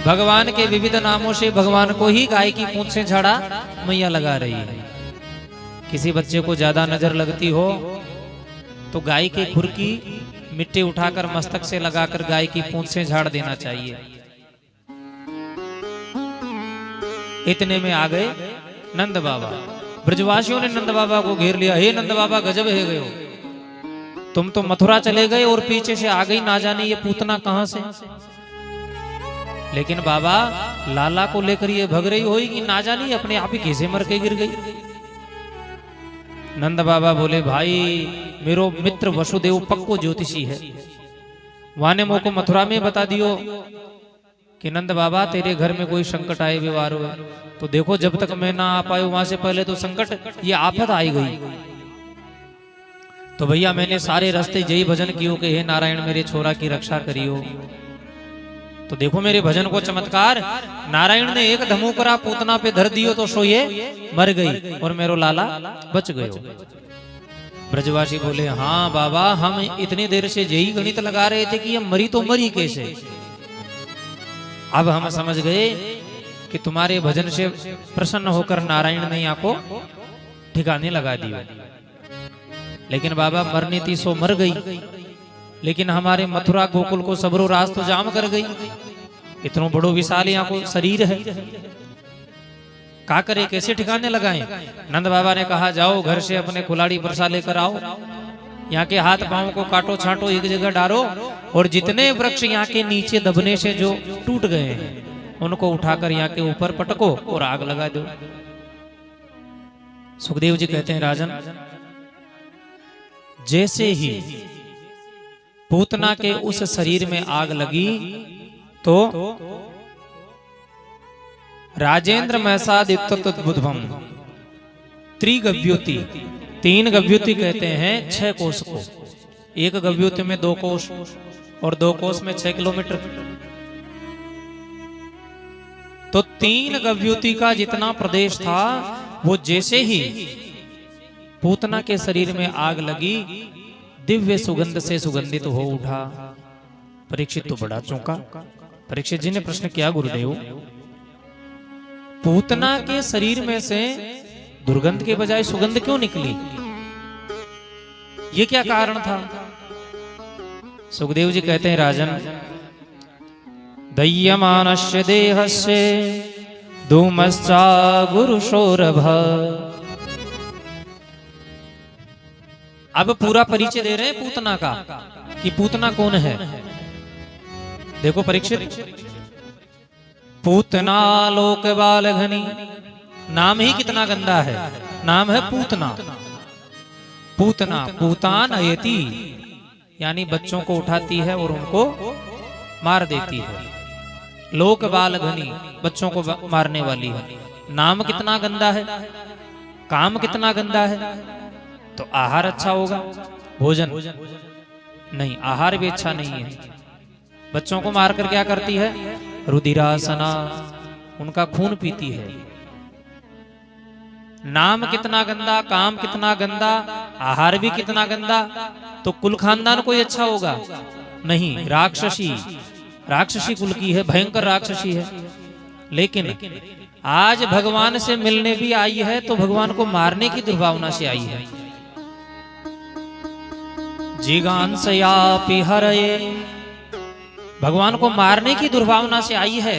भगवान के विविध नामों से भगवान को ही गाय की पूंछ से झाड़ा मैया लगा रही है। किसी बच्चे को ज्यादा नजर लगती हो तो गाय के खुर की मिट्टी उठाकर मस्तक से लगाकर गाय की पूंछ से झाड़ देना चाहिए। इतने में आ गए नंद बाबा। ब्रजवासियों ने नंद बाबा को घेर लिया। हे नंद बाबा, गजब है गए हो, तुम तो मथुरा चले गए और पीछे से आ गई ना जाने ये पूतना कहां से। लेकिन बाबा, लाला को लेकर ये भग रही होगी, ना जानी अपने आप ही कैसे मर के गिर गई। नंद बाबा बोले, भाई मेरो मित्र वसुदेव पक्को ज्योतिषी है, वाने मो को मथुरा में बता दियो कि नंद बाबा तेरे घर में कोई संकट आए, व्यवहार हुए तो देखो, जब तक मैं ना आ पाए वहां से पहले तो संकट, ये आफत आई गई। तो भैया मैंने सारे रास्ते यही भजन कियो कि हे नारायण मेरे छोरा की रक्षा करियो। तो देखो मेरे भजन को चमत्कार, नारायण ने एक धमुकरा पूतना पे धर दियो तो सो ये मर गई और मेरो लाला बच गयो। ब्रजवासी बोले, हाँ बाबा, हम इतनी देर से यही गणित लगा रहे थे कि ये मरी तो मरी कैसे। अब हम समझ गए कि तुम्हारे भजन से प्रसन्न होकर नारायण ने आपको ठिकाने लगा दिया। लेकिन बाबा, मरनी थी सो मर गई, लेकिन हमारे मथुरा गोकुल को सबरो रास तो जाम कर गई। इतना बड़ो विशाल यहाँ को शरीर है, का करे, कैसे ठिकाने लगाएं। नंद बाबा ने कहा, जाओ घर से अपने कुलाड़ी बरसा लेकर आओ, यहाँ के हाथ पांव को काटो छांटो, एक जगह डालो और जितने वृक्ष यहाँ के नीचे दबने से जो टूट गए हैं उनको उठाकर यहाँ के ऊपर पटको और आग लगा दो। सुखदेव जी कहते हैं, राजन, जैसे ही पूतना के उस शरीर में आग लगी तो राजेंद्र मैसादित्युद्भुतम त्रिगव्युति, 3 गव्युति कहते हैं 6 कोस को। एक गव्युति में 2 कोस और 2 कोस में 6 किलोमीटर, तो 3 गव्युति का जितना प्रदेश था वो जैसे ही पूतना के शरीर में आग लगी दिव्य सुगंध से सुगंधित हो उठा। परीक्षित तो बड़ा चौंका। परीक्षित जी ने प्रश्न किया, गुरुदेव, पूतना के शरीर में से दुर्गंध के बजाय सुगंध क्यों निकली, ये क्या कारण था। सुखदेव जी कहते हैं, राजन, दह्यमानस्य देहस्य धूमश्चा गुरुशोरभ। अब पूरा परिचय दे रहे हैं पूतना का कि पूतना कौन है। देखो परीक्षित, पूतना लोक बाल घनी, नाम ही कितना गंदा है, नाम है पूतना। पूतना पूतान अयति, यानी बच्चों को उठाती है और उनको मार देती है। लोक बाल घनी, बच्चों को मारने वाली है। नाम कितना गंदा है, काम कितना गंदा है। तो आहार अच्छा होगा, भोजन नहीं, आहार भी अच्छा नहीं है। बच्चों को मारकर क्या करती है, रुधिरासना, उनका खून पीती है। नाम कितना गंदा, काम कितना गंदा, आहार भी कितना गंदा, तो कुल खानदान कोई अच्छा होगा नहीं। राक्षसी, राक्षसी कुल की है, भयंकर राक्षसी है। लेकिन आज भगवान से मिलने भी आई है तो भगवान को मारने की दुर्भावना से आई है। जिगांसयापि हरये, भगवान को मारने की दुर्भावना से आई है।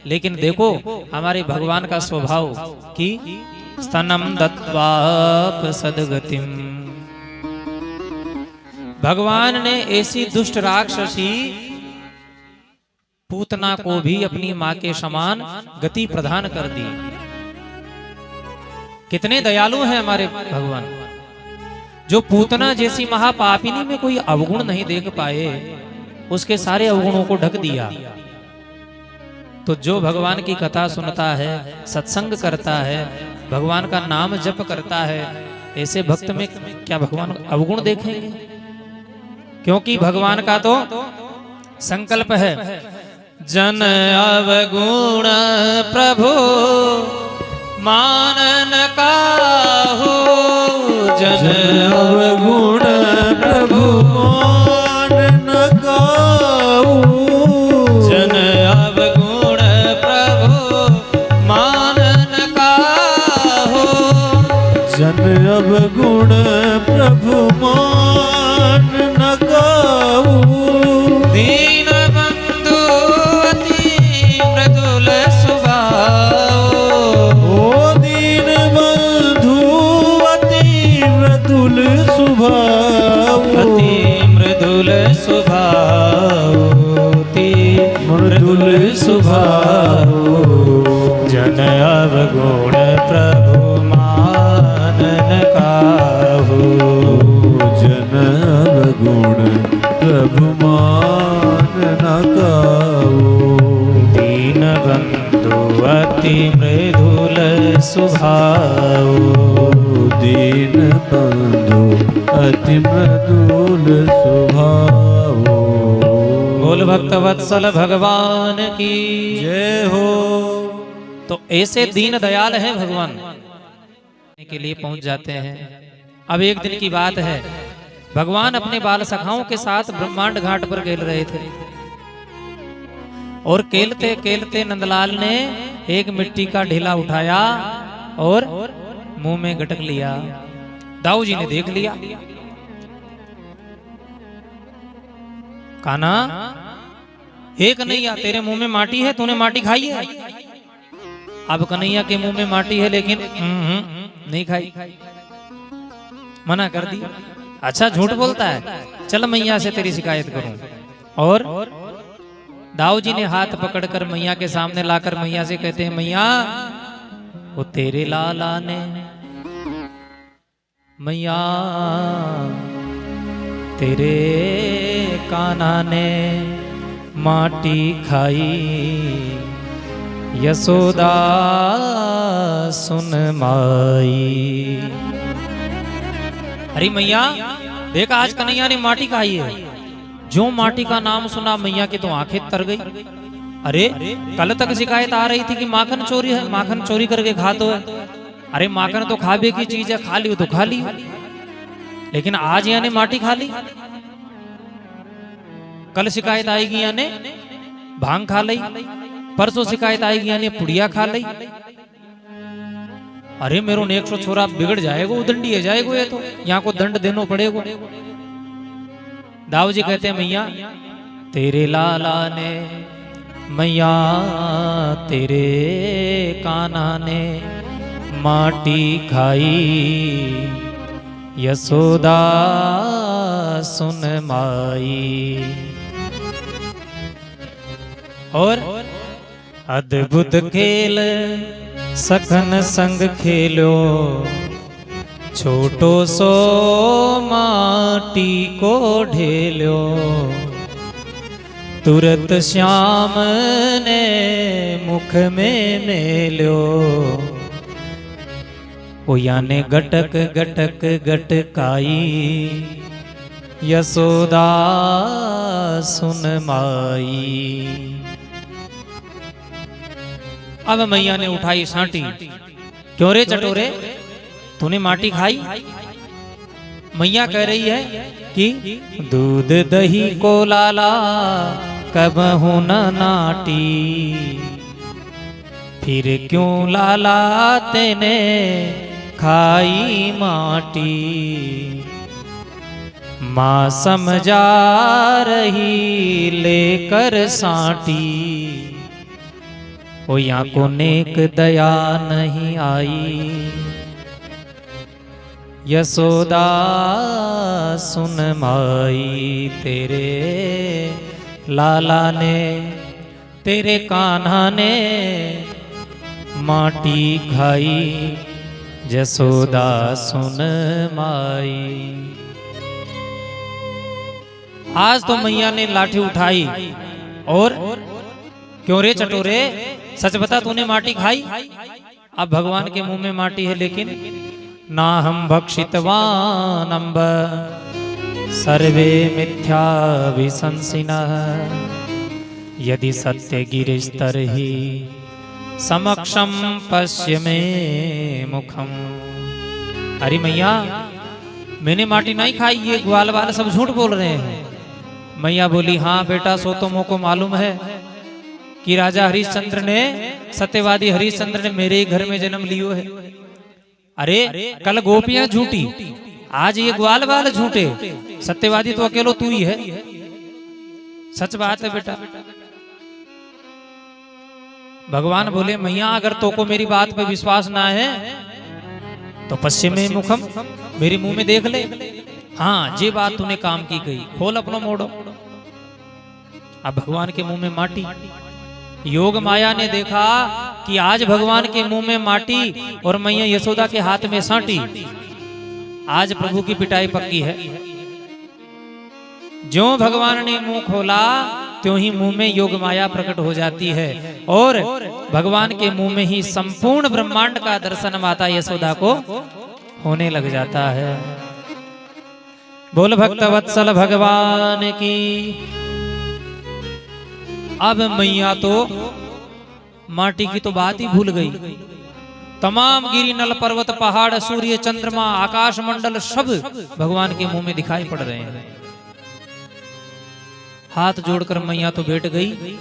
लेकिन देखो हमारे भगवान का स्वभाव कि स्तनम दत्वाप सदगतिम, भगवान ने ऐसी दुष्ट राक्षसी पूतना को भी अपनी मां के समान गति प्रदान कर दी। कितने दयालु हैं हमारे भगवान। जो पूतना जैसी महापापिनी में कोई अवगुण नहीं देख पाए, उसके सारे अवगुणों को ढक दिया। तो जो भगवान की कथा सुनता है, सत्संग करता है, भगवान का नाम जप करता है, ऐसे भक्त में क्या भगवान अवगुण देखेंगे। क्योंकि भगवान का तो संकल्प है, जन अवगुण प्रभु मानन का हो, जन अवगुण प्रभु मानन का हो, जन अवगुण मृदुल सुभाओ जन अवगुण प्रभु मानन काहू जन अवगुण प्रभु मान न काहू दीन बंधु अति मृदुल सुभाओ दीन बंधु अति मृदुल स्वभाव। बोल भक्त वत्सल भगवान की जय हो। तो ऐसे दीन दयाल हैं भगवान के लिए पहुंच जाते हैं। अब एक दिन की बात है, भगवान अपने बाल सखाओं के साथ ब्रह्मांड घाट पर खेल रहे थे और खेलते खेलते नंदलाल ने एक मिट्टी का ढेला उठाया और मुंह में गटक लिया। दाऊ जी ने देख लिया। कान्हा, हे कन्हैया, तेरे मुंह में माटी है, तूने माटी खाई है? अब कन्हैया के मुंह में माटी है लेकिन नहीं खाई, मना कर दी। अच्छा झूठ बोलता है, चल मैया से तेरी शिकायत करूं। और दाऊ जी ने हाथ पकड़कर मैया के सामने लाकर मैया से कहते हैं, मैया वो तेरे लाला ने, मैया तेरे कान्हा ने माटी खाई, यशोदा सुन माई। अरे मैया देखा, आज कन्हैया ने माटी खाई है। जो माटी का नाम सुना मैया की तो आंखें तर गई। अरे कल तक शिकायत आ रही थी कि माखन चोरी है, माखन चोरी करके खा तो है। अरे माखन तो खाबे की चीज है, खा ली तो खा ली, लेकिन आज यानी माटी खा ली। कल शिकायत आएगी यानी भांग खा ली, परसों शिकायत आएगी यानी पुड़िया खा ली। अरे मेरो ने 100 छोरा बिगड़ जाएगा, उदंडी है जाएगा, ये तो यहाँ को दंड देना पड़ेगा। दाऊ जी कहते हैं, मैया तेरे लाला ने, मैया तेरे कान्हा ने माटी खाई, यशोदा सुन माई। और अद्भुत खेल सखन संग खेलो, छोटो सो माटी को ढेलो, तुरत श्याम ने मुख में मेलो। ओ याने गटक गटक गटकाई, यशोदा सुन माई। अब मैया ने उठाई साटी, क्यों रे चटोरे, तूने माटी खाई? मैया कह रही है कि दूध दही को लाला कबहू न नाटी, फिर क्यों लाला तेने खाई माटी। माँ समझा रही लेकर साटी, ओ यहाँ को नेक दया नहीं आई, यशोदा सुन माई। तेरे लाला ने, तेरे कान्हा ने माटी खाई, यशोदा सुन माई। आज तो मैया ने लाठी उठाई और क्यों रे चटोरे, सच बता तूने माटी खाई? अब भगवान के मुंह में माटी है लेकिन ना हम भक्षितवान अम्ब सर्वे मिथ्या विशंसिनः, यदि सत्य गिरिस्तर ही समक्षम पश्य में मुखम। अरे मैया मैंने माटी नहीं खाई, ये ग्वाल वाले सब झूठ बोल रहे हैं। मैया बोली, हाँ बेटा, सो तो मोको मालूम है कि राजा हरिश्चंद्र ने, सत्यवादी हरिश्चंद्र ने मेरे ही घर में जन्म लियो है। अरे कल गोपियां झूठी, आज ये ग्वाल वाले झूठे, सत्यवादी तो अकेलो तू ही है। सच बात है बेटा। भगवान बोले, मैया अगर तो को मेरी बात पे विश्वास ना है तो पश्चिम में मुखम, मेरे मुंह में देख ले। हाँ ये बात तूने काम की गई, खोल अपना मोड़ो। अब भगवान के मुंह में माटी, योग माया ने देखा कि आज भगवान के मुंह में माटी और मैया यशोदा के हाथ में साटी, आज प्रभु की पिटाई पक्की है। जो भगवान ने मुंह खोला त्यों ही मुंह में योग माया प्रकट हो जाती है और भगवान के मुंह में ही संपूर्ण ब्रह्मांड का दर्शन माता यशोदा को होने लग जाता है। बोल भक्त वत्सल भगवान की। अब मैया तो माटी की तो बात ही भूल गई। तमाम गिरी नल पर्वत पहाड़ सूर्य चंद्रमा आकाश मंडल सब भगवान के मुंह में दिखाई पड़ रहे हैं। हाथ जोड़कर मैया तो बैठ गई।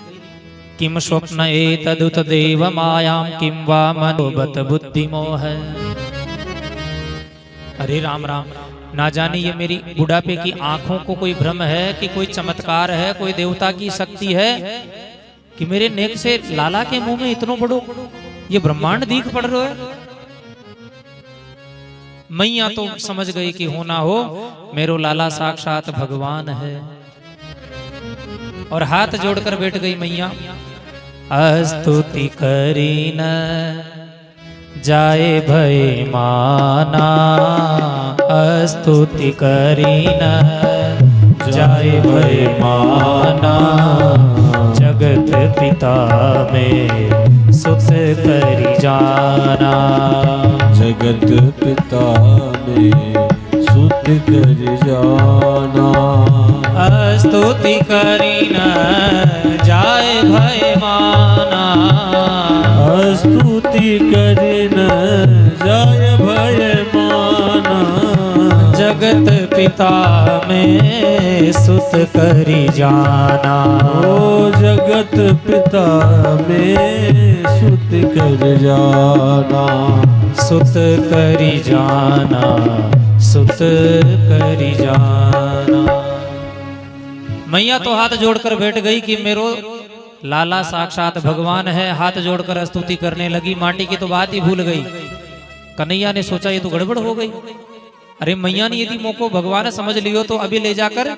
किम स्वप्न एतदुत देव मायाम किम वा मनोबत बुद्धि मोह। अरे राम राम, ना जाने ये मेरी बुढ़ापे की आंखों को कोई भ्रम है कि कोई चमत्कार है, कोई देवता की शक्ति है कि मेरे नेक से लाला के मुंह में इतनो बड़ो ये ब्रह्मांड दिख पड़ रहा है। मैया तो समझ गई कि होना हो मेरो लाला साक्षात भगवान है और हाथ जोड़कर बैठ गई मैया। स्तुति करी न जाए भय माना, स्तुति करी न जाए भय माना। जगत पिता में सुत करी जाना, जगत पिता में सुत कर जाना। स्तुति करी न जाए भय माना, स्तुति करी न जाय भय माना। जगत पिता में सुत करी जाना। ओ जगत पिता में सुत कर जाना, सुत करी जाना, सुत करी जाना। मैया तो हाथ जोड़कर बैठ गई कि मेरो लाला साक्षात भगवान है। हाथ जोड़कर स्तुति करने लगी। माटी की तो बात ही भूल गई। कन्हैया ने सोचा ये तो गड़बड़ हो गई। अरे मैया ने यदि मोको भगवान समझ लियो तो अभी ले जाकर